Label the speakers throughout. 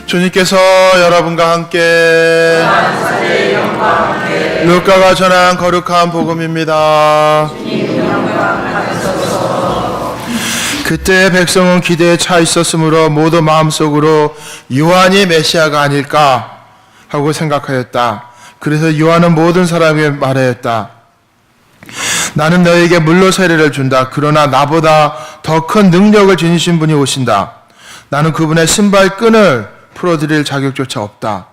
Speaker 1: 주님께서 여러분과 함께 루카가 전한 거룩한 복음입니다. 그때 백성은 기대에 차 있었으므로 모두 마음속으로 요한이 메시아가 아닐까 하고 생각하였다. 그래서 요한은 모든 사람에게 말하였다. 나는 너에게 물로 세례를 준다. 그러나 나보다 더 큰 능력을 지니신 분이 오신다. 나는 그분의 신발끈을 풀어드릴 자격조차 없다.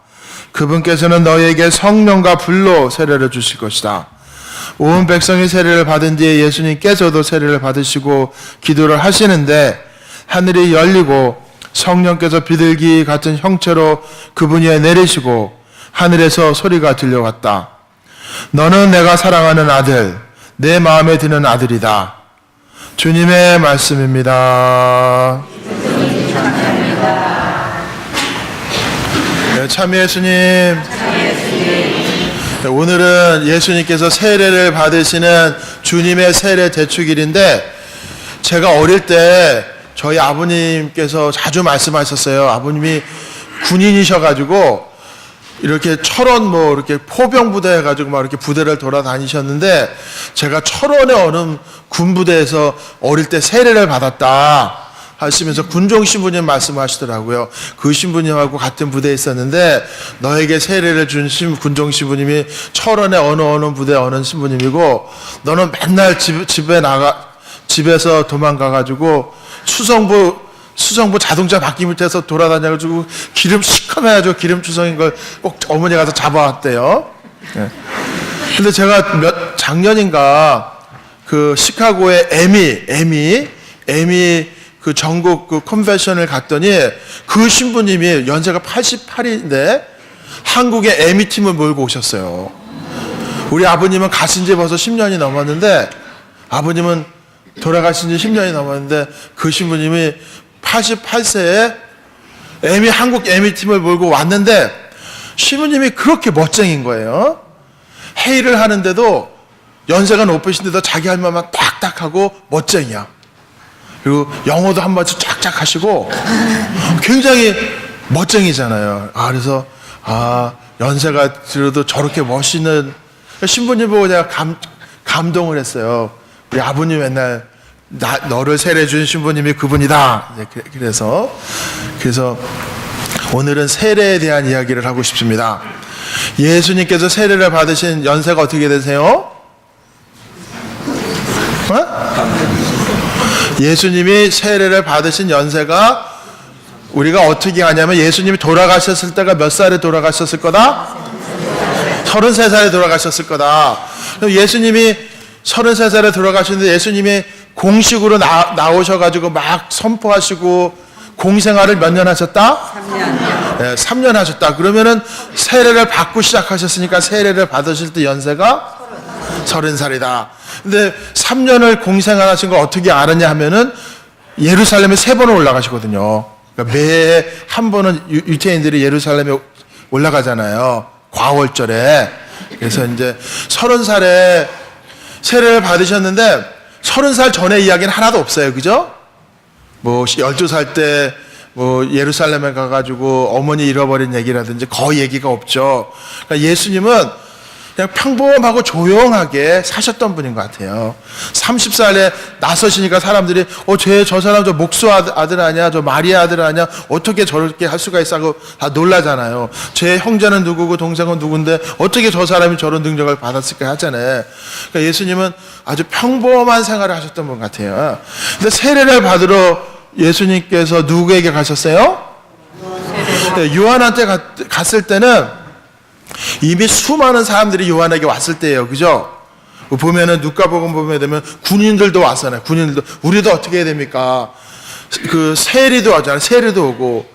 Speaker 1: 그분께서는 너에게 성령과 불로 세례를 주실 것이다. 온 백성이 세례를 받은 뒤에 예수님께서도 세례를 받으시고 기도를 하시는데 하늘이 열리고 성령께서 비둘기 같은 형체로 그분 위에 내리시고 하늘에서 소리가 들려왔다. 너는 내가 사랑하는 아들, 내 마음에 드는 아들이다. 주님의 말씀입니다. 네, 참 예수님. 오늘은 예수님께서 세례를 받으시는 주님의 세례 대축일인데 제가 어릴 때 저희 아버님께서 자주 말씀하셨어요. 아버님이 군인이셔가지고 이렇게 철원 이렇게 포병부대 해가지고 막 이렇게 부대를 돌아다니셨는데 제가 철원의 어느 군부대에서 어릴 때 세례를 받았다 하시면서 군종 신부님 말씀하시더라고요. 그 신부님하고 같은 부대에 있었는데 너에게 세례를 준 군종 신부님이 철원의 어느 부대 어느 신부님이고 너는 맨날 집에서 도망가가지고 수성부 자동차 바퀴 밑에서 돌아다녀가지고 기름 시커매가지고 기름 추성인 걸 꼭 어머니 가서 잡아왔대요. 네. 근데 제가 작년인가 그 시카고의 에미 그 전국 그 컨벤션을 갔더니 그 신부님이 연세가 88인데 한국의 에미 팀을 몰고 오셨어요. 우리 아버님은 가신 지 벌써 10년이 넘었는데 아버님은 돌아가신 지 10년이 넘었는데 그 신부님이 88세에 한국 에미 팀을 몰고 왔는데 신부님이 그렇게 멋쟁인 거예요. 회의를 하는데도 연세가 높으신데도 자기 할 말만 딱딱 하고 멋쟁이야. 그리고 영어도 한마디 쫙쫙 하시고 굉장히 멋쟁이잖아요. 그래서 연세가 들어도 저렇게 멋있는 신부님 보고 제가 감동을 했어요. 우리 아버님 맨날 너를 세례 준 신부님이 그분이다. 그래서 오늘은 세례에 대한 이야기를 하고 싶습니다. 예수님께서 세례를 받으신 연세가 어떻게 되세요? 예수님이 세례를 받으신 연세가 우리가 어떻게 하냐면 예수님이 돌아가셨을 때가 몇 살에 돌아가셨을 거다? 33살에 돌아가셨을 거다. 예수님이 33살에 돌아가셨는데 예수님이 공식으로 나오셔가지고 막 선포하시고 공생활을 몇 년 하셨다? 3년. 네, 3년 하셨다. 그러면은 세례를 받고 시작하셨으니까 세례를 받으실 때 연세가 30살이다. 근데 3년을 공생활 하신 걸 어떻게 알았냐 하면은 예루살렘에 3번을 올라가시거든요. 그러니까 매해 한 번은 유태인들이 예루살렘에 올라가잖아요. 과월절에. 그래서 이제 30살에 세례를 받으셨는데 30살 전의 이야기는 하나도 없어요. 그죠? 12살 때 예루살렘에 가가지고 어머니 잃어버린 얘기라든지 거의 얘기가 없죠. 그러니까 예수님은 그냥 평범하고 조용하게 사셨던 분인 것 같아요. 30살에 나서시니까 사람들이 저 사람 저 목수 아들 아니야? 저 마리아 아들 아니야? 어떻게 저렇게 할 수가 있어? 하고 다 놀라잖아요. 제 형제는 누구고 동생은 누군데 어떻게 저 사람이 저런 능력을 받았을까 하잖아요. 그러니까 예수님은 아주 평범한 생활을 하셨던 분 같아요. 근데 세례를 받으러 예수님께서 누구에게 가셨어요? 요한한테 갔을 때는 이미 수많은 사람들이 요한에게 왔을 때예요. 그죠? 보면은 누가복음 보면 되면 군인들도 왔잖아요. 군인들도 우리도 어떻게 해야 됩니까? 그 세리도 왔잖아요. 세리도 오고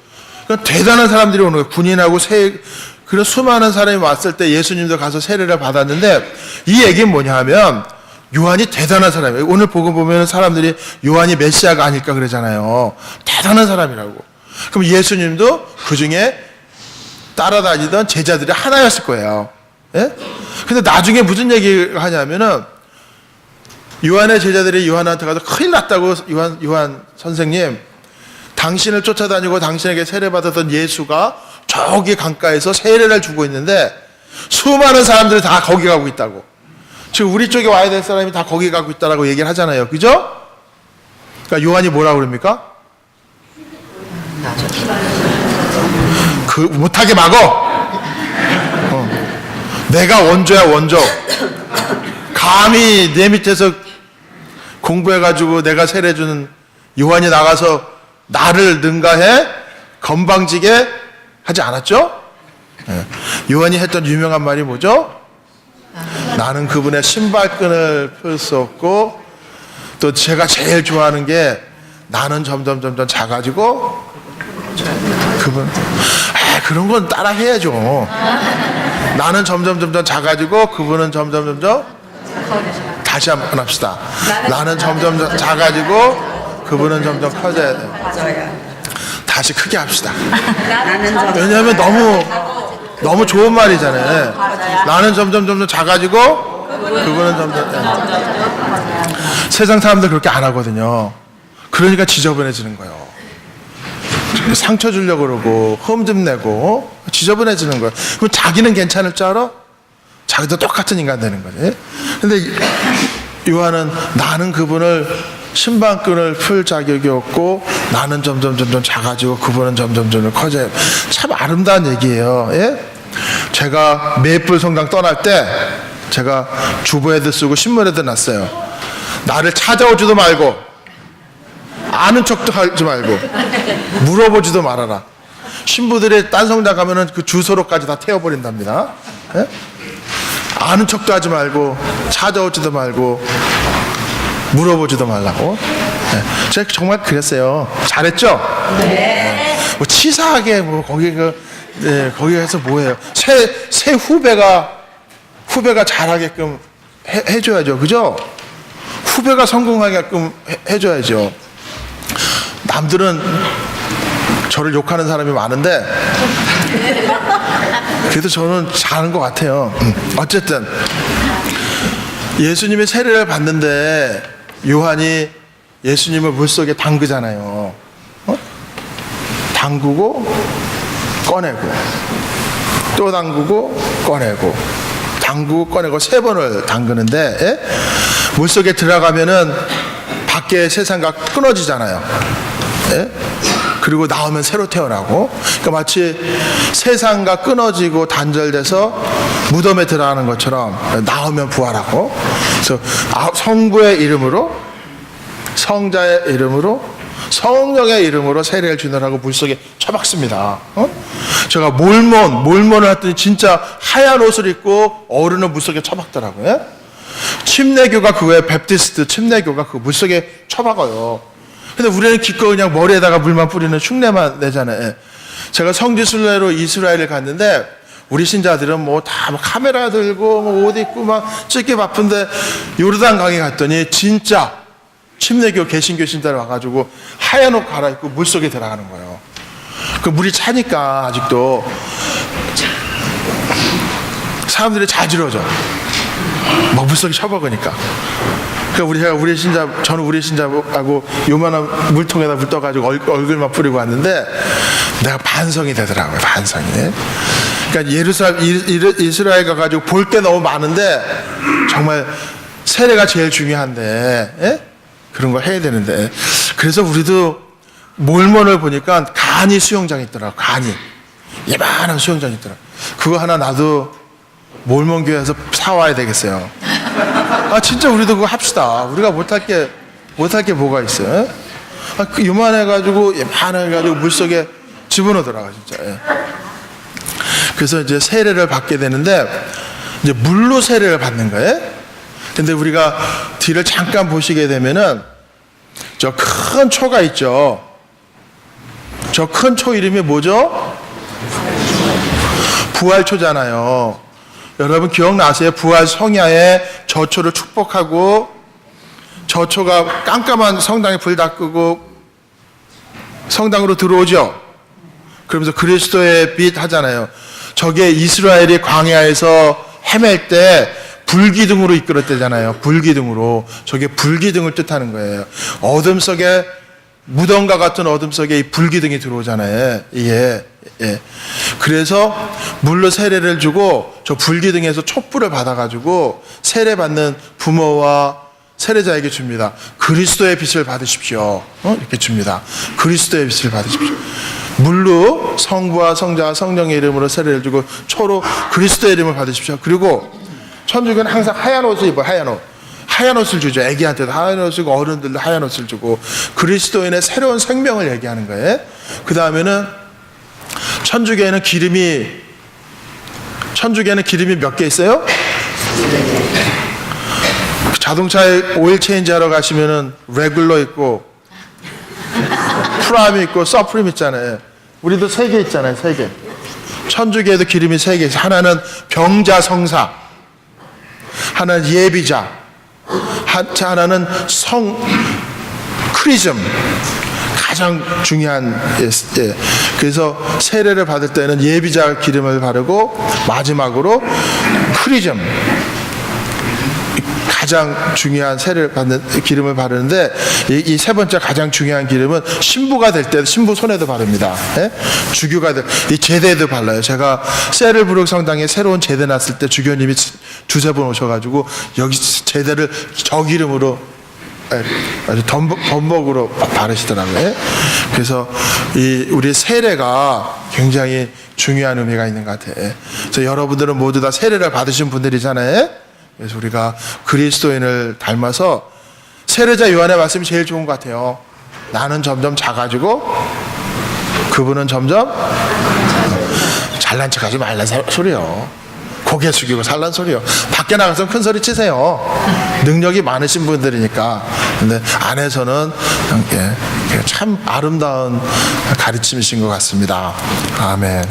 Speaker 1: 그러니까 대단한 사람들이 오는 거예요. 군인하고 그런 수많은 사람이 왔을 때 예수님도 가서 세례를 받았는데 이 얘기는 뭐냐 하면 요한이 대단한 사람이에요. 오늘 복음 보면 사람들이 요한이 메시아가 아닐까 그러잖아요. 대단한 사람이라고. 그럼 예수님도 그 중에 따라다니던 제자들이 하나였을 거예요. 예? 근데 나중에 무슨 얘기를 하냐면은 요한의 제자들이 요한한테 가서 큰일 났다고 요한 선생님 당신을 쫓아다니고 당신에게 세례받았던 예수가 저기 강가에서 세례를 주고 있는데 수많은 사람들이 다 거기 가고 있다고. 지금 우리 쪽에 와야 될 사람이 다 거기 가고 있다라고 얘기를 하잖아요. 그죠? 그러니까 요한이 뭐라고 그럽니까? 못하게 막어. 내가 원조야, 원조. 감히 내 밑에서 공부해가지고 내가 세례주는 요한이 나가서 나를 능가해? 건방지게 하지 않았죠? 요한이 했던 유명한 말이 뭐죠? 나는 그분의 신발끈을 풀 수 없고, 또 제가 제일 좋아하는 게 나는 점점 작아지고 그분 그런 건 따라 해야죠. 나는 점점 작아지고 그분은 점점 다시 한번 합시다. 나는 점점 작아지고 그분은 점점 커져야 돼요. 다시 크게 합시다. 왜냐하면 너무 좋은 말이잖아요. 나는 점점 작아지고 그분은 점점. 세상 사람들 그렇게 안 하거든요. 그러니까 지저분해지는 거예요. 상처 주려고 그러고 흠집내고 지저분해지는 거예요. 그럼 자기는 괜찮을 줄 알아? 자기도 똑같은 인간 되는 거지. 근데 요한은 나는 그분을 신방끈을 풀 자격이 없고 나는 점점 작아지고 그분은 점점 커져요. 참 아름다운 얘기예요. 예? 제가 메이플 성당 떠날 때 제가 주보에도 쓰고 신문에도 놨어요. 나를 찾아오지도 말고 아는 척도 하지 말고 물어보지도 말아라. 신부들이 딴 성당 가면은 그 주소로까지 다 태워버린답니다. 예? 아는 척도 하지 말고 찾아오지도 말고 물어보지도 말라고. 예. 제가 정말 그랬어요. 잘했죠? 네. 뭐 치사하게 뭐 거기 거기 가서 뭐해요? 새 후배가 잘하게끔 해줘야죠. 그죠? 후배가 성공하게끔 해줘야죠. 남들은 저를 욕하는 사람이 많은데 그래도 저는 잘하는 것 같아요. 어쨌든 예수님이 세례를 받는데 요한이 예수님을 물속에 담그잖아요. 담그고 꺼내고 또 담그고 꺼내고 담그고 꺼내고 3번을 담그는데, 예? 물속에 들어가면은 밖에 세상과 끊어지잖아요. 예? 그리고 나오면 새로 태어나고. 그러니까 마치 세상과 끊어지고 단절돼서 무덤에 들어가는 것처럼 나오면 부활하고. 그래서 성부의 이름으로, 성자의 이름으로, 성령의 이름으로 세례를 주느라고 물속에 처박습니다. 제가 몰몬을 했더니 진짜 하얀 옷을 입고 어른은 물속에 처박더라고요. 침례교가 그거예요. 베프티스트 침례교가 그 물속에 처박아요. 근데 우리는 기껏 그냥 머리에다가 물만 뿌리는 흉내만 내잖아요. 제가 성지순례로 이스라엘을 갔는데 우리 신자들은 뭐 다 카메라 들고 뭐 옷 입고 막 찍기 바쁜데 요르단 강에 갔더니 진짜 침례교 개신교 신자를 와가지고 하얀 옷 갈아입고 물속에 들어가는 거예요. 그 물이 차니까 아직도 사람들이 자지러져. 막 물속에 쳐박으니까. 그러니까 저는 우리 신자하고 요만한 물통에다 물 떠가지고 얼굴만 뿌리고 왔는데 내가 반성이 되더라고요. 반성이. 그러니까 이스라엘 가가지고 볼 게 너무 많은데 정말 세례가 제일 중요한데, 예? 그런 거 해야 되는데. 그래서 우리도 몰몬을 보니까 간이 수영장 있더라고. 간이 예만한 수영장 있더라고. 그거 하나 나도 몰몬 교회에서 사와야 되겠어요. 아 진짜 우리도 그거 합시다. 우리가 못할 게 뭐가 있어요? 그 요만해가지고 예만해가지고 물속에 집어넣더라고 진짜. 예. 그래서 이제 세례를 받게 되는데 이제 물로 세례를 받는 거예요. 근데 우리가 뒤를 잠깐 보시게 되면은 저 큰 초가 있죠. 저 큰 초 이름이 뭐죠? 부활초잖아요. 여러분 기억나세요? 부활 성야에 저 초를 축복하고 저 초가 깜깜한 성당에 불 다 끄고 성당으로 들어오죠. 그러면서 그리스도의 빛 하잖아요. 저게 이스라엘이 광야에서 헤맬 때 불기둥으로 이끌었대잖아요. 불기둥으로. 저게 불기둥을 뜻하는 거예요. 어둠 속에 무덤과 같은 어둠 속에 이 불기둥이 들어오잖아요. 예. 그래서 물로 세례를 주고 저 불기둥에서 촛불을 받아가지고 세례받는 부모와 세례자에게 줍니다. 그리스도의 빛을 받으십시오. 이렇게 줍니다. 그리스도의 빛을 받으십시오. 물로 성부와 성자와 성령의 이름으로 세례를 주고 초로 그리스도의 이름을 받으십시오. 그리고 천주교는 항상 하얀 옷을 입어요. 하얀 옷을 주죠. 애기한테도 하얀 옷을 주고 어른들도 하얀 옷을 주고 그리스도인의 새로운 생명을 얘기하는 거예요. 그 다음에는 천주교에는 기름이 몇 개 있어요? 자동차에 오일 체인지 하러 가시면은 레귤러 있고 프라임 있고 서프림 있잖아요. 우리도 3개 있잖아요. 3개. 천주교에도 기름이 3개 있어요. 하나는 병자성사, 하나는 예비자, 하나는 크리즘, 가장 중요한. 그래서 세례를 받을 때는 예비자 기름을 바르고 마지막으로 크리즘, 가장 중요한 세례를 받는 기름을 바르는데 이 세 번째 가장 중요한 기름은 신부가 될 때 신부 손에도 바릅니다. 주교가 될 이 제대에도 발라요. 제가 세를부르크 성당에 새로운 제대 났을 때 주교님이 2-3번 오셔가지고 여기 제대를 저 기름으로 아주 덤벅으로 바르시더라고요. 그래서 우리 세례가 굉장히 중요한 의미가 있는 것 같아요. 그래서 여러분들은 모두 다 세례를 받으신 분들이잖아요. 그래서 우리가 그리스도인을 닮아서 세례자 요한의 말씀이 제일 좋은 것 같아요. 나는 점점 작아지고 그분은 점점 잘난 척하지 말란 소리요. 고개 숙이고 살란 소리요. 밖에 나가서 큰 소리 치세요. 능력이 많으신 분들이니까. 근데 안에서는 참 아름다운 가르침이신 것 같습니다. 아멘.